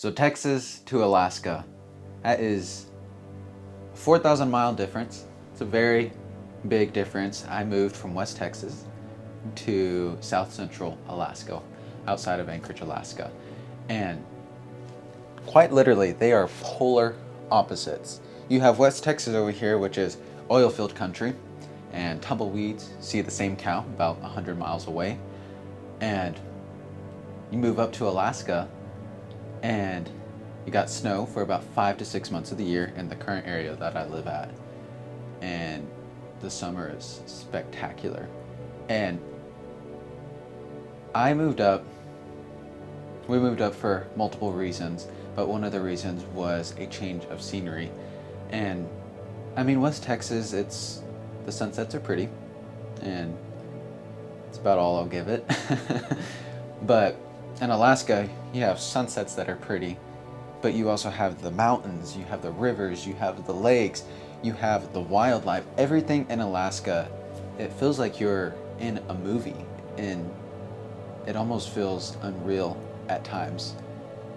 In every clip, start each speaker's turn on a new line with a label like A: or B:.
A: So Texas to Alaska, that is a 4,000 mile difference. It's a very big difference. I moved from West Texas to South Central Alaska, outside of Anchorage, Alaska. And quite literally, they are polar opposites. You have West Texas over here, which is oil field country and tumbleweeds. See the same cow about 100 miles away. And you move up to Alaska and you got snow for about 5 to 6 months of the year in the current area that I live at. And the summer is spectacular. And we moved up for multiple reasons, but one of the reasons was a change of scenery. And I mean, West Texas, the sunsets are pretty, and it's about all I'll give it. But in Alaska, you have sunsets that are pretty, but you also have the mountains, you have the rivers, you have the lakes, you have the wildlife. Everything in Alaska, it feels like you're in a movie, and it almost feels unreal at times.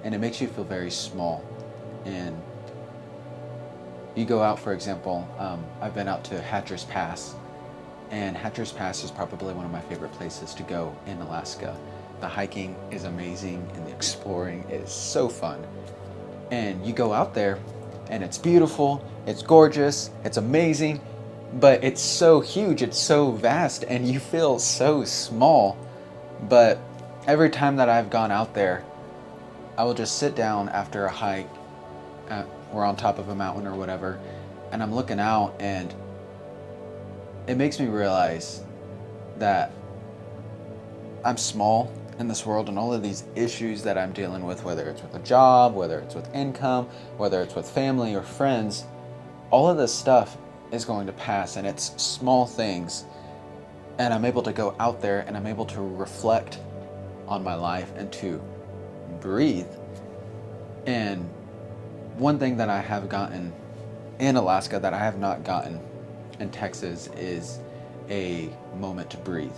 A: And it makes you feel very small. And you go out, for example, I've been out to Hatcher's Pass, and Hatcher's Pass is probably one of my favorite places to go in Alaska. The hiking is amazing and the exploring is so fun. And you go out there and it's beautiful, it's gorgeous, it's amazing, but it's so huge, it's so vast, and you feel so small. But every time that I've gone out there, I will just sit down after a hike. We're on top of a mountain or whatever, and I'm looking out, and it makes me realize that I'm small in this world, and all of these issues that I'm dealing with, whether it's with a job, whether it's with income, whether it's with family or friends, all of this stuff is going to pass, and it's small things. And I'm able to go out there and I'm able to reflect on my life and to breathe. And one thing that I have gotten in Alaska that I have not gotten in Texas is a moment to breathe.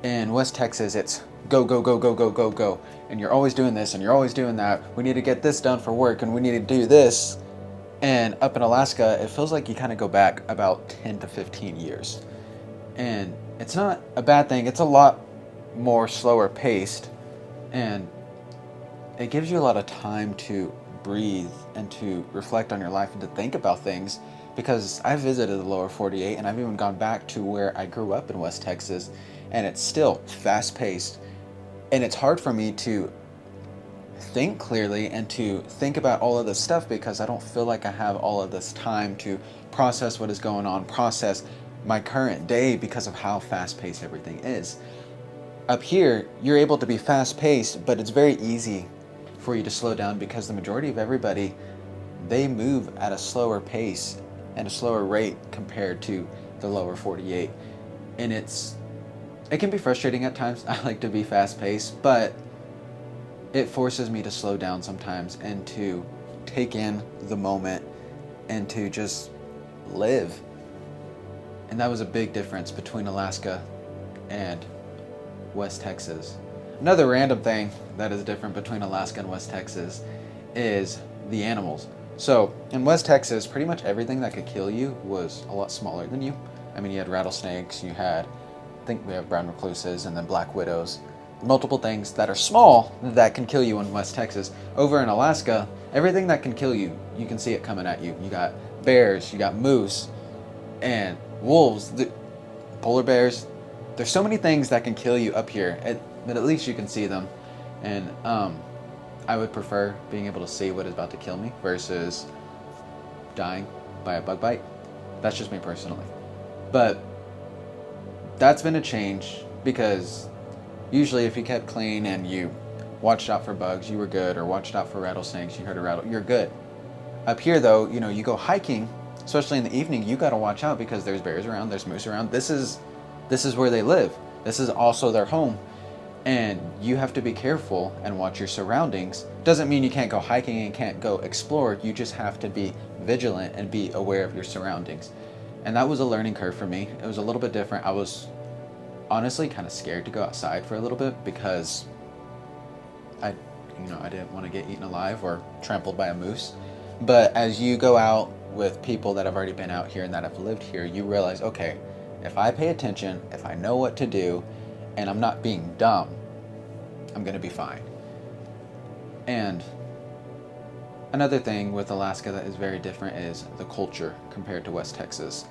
A: In West Texas, it's go, go, go, go, go, go, go. And you're always doing this and you're always doing that. We need to get this done for work and we need to do this. And up in Alaska, it feels like you kind of go back about 10 to 15 years. And it's not a bad thing. It's a lot more slower paced. And it gives you a lot of time to breathe and to reflect on your life and to think about things. Because I visited the lower 48 and I've even gone back to where I grew up in West Texas, and it's still fast paced. And it's hard for me to think clearly and to think about all of this stuff because I don't feel like I have all of this time to process what is going on, process my current day because of how fast paced everything is. Up here, you're able to be fast paced, but it's very easy for you to slow down because the majority of everybody, they move at a slower pace and a slower rate compared to the lower 48. And it can be frustrating at times. I like to be fast paced, but it forces me to slow down sometimes and to take in the moment and to just live. And that was a big difference between Alaska and West Texas. Another random thing that is different between Alaska and West Texas is the animals. So in West Texas, pretty much everything that could kill you was a lot smaller than you. I mean, you had rattlesnakes, you had, I think we have brown recluses and then black widows. Multiple things that are small that can kill you in West Texas. Over in Alaska, everything that can kill you, you can see it coming at you. You got bears, you got moose, and wolves, the polar bears. There's so many things that can kill you up here, but at least you can see them. And I would prefer being able to see what is about to kill me versus dying by a bug bite. That's just me personally. But that's been a change because usually if you kept clean and you watched out for bugs, you were good, or watched out for rattlesnakes, you heard a rattle, you're good. Up here though, you go hiking, especially in the evening, you gotta watch out because there's bears around, there's moose around. This is where they live. This is also their home. And you have to be careful and watch your surroundings. Doesn't mean you can't go hiking and can't go explore. You just have to be vigilant and be aware of your surroundings. And that was a learning curve for me. It was a little bit different. I was honestly kind of scared to go outside for a little bit because I I didn't want to get eaten alive or trampled by a moose. But as you go out with people that have already been out here and that have lived here, you realize, okay, if I pay attention, if I know what to do, and I'm not being dumb, I'm going to be fine. And another thing with Alaska that is very different is the culture compared to West Texas.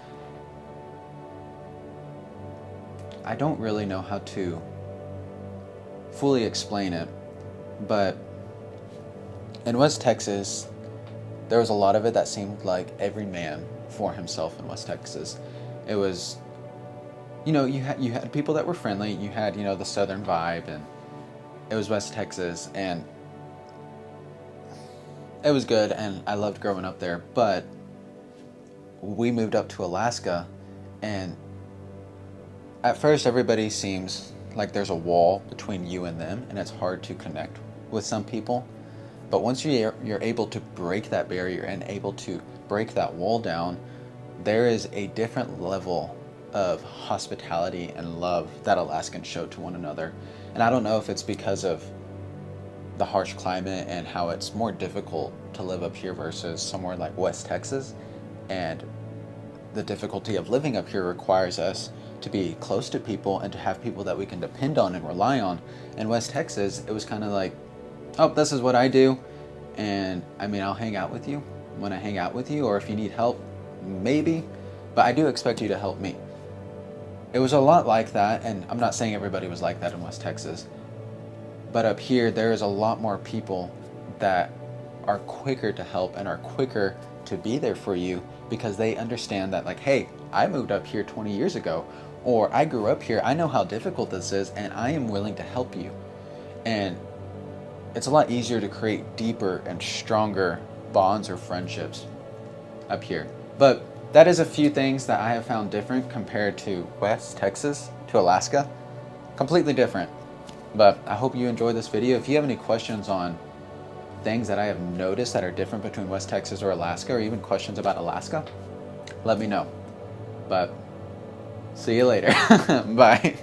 A: I don't really know how to fully explain it, but in West Texas, there was a lot of it that seemed like every man for himself in West Texas. It was, you had people that were friendly. You had, the Southern vibe, and it was West Texas, and it was good, and I loved growing up there. But we moved up to Alaska, and at first everybody seems like there's a wall between you and them, and it's hard to connect with some people. But once you're able to break that barrier and able to break that wall down, there is a different level of hospitality and love that Alaskans show to one another. And I don't know if it's because of the harsh climate and how it's more difficult to live up here versus somewhere like West Texas. And the difficulty of living up here requires us to be close to people and to have people that we can depend on and rely on. In West Texas, it was kind of like, oh, this is what I do, and I'll hang out with you when I hang out with you, or if you need help, maybe, but I do expect you to help me. It was a lot like that, and I'm not saying everybody was like that in West Texas, but up here, there is a lot more people that are quicker to help and are quicker to be there for you because they understand that, like, hey, I moved up here 20 years ago, or I grew up here, I know how difficult this is, and I am willing to help you. And it's a lot easier to create deeper and stronger bonds or friendships up here. But that is a few things that I have found different compared to West Texas to Alaska. Completely different. But I hope you enjoyed this video. If you have any questions on things that I have noticed that are different between West Texas or Alaska, or even questions about Alaska, let me know. But see you later. Bye.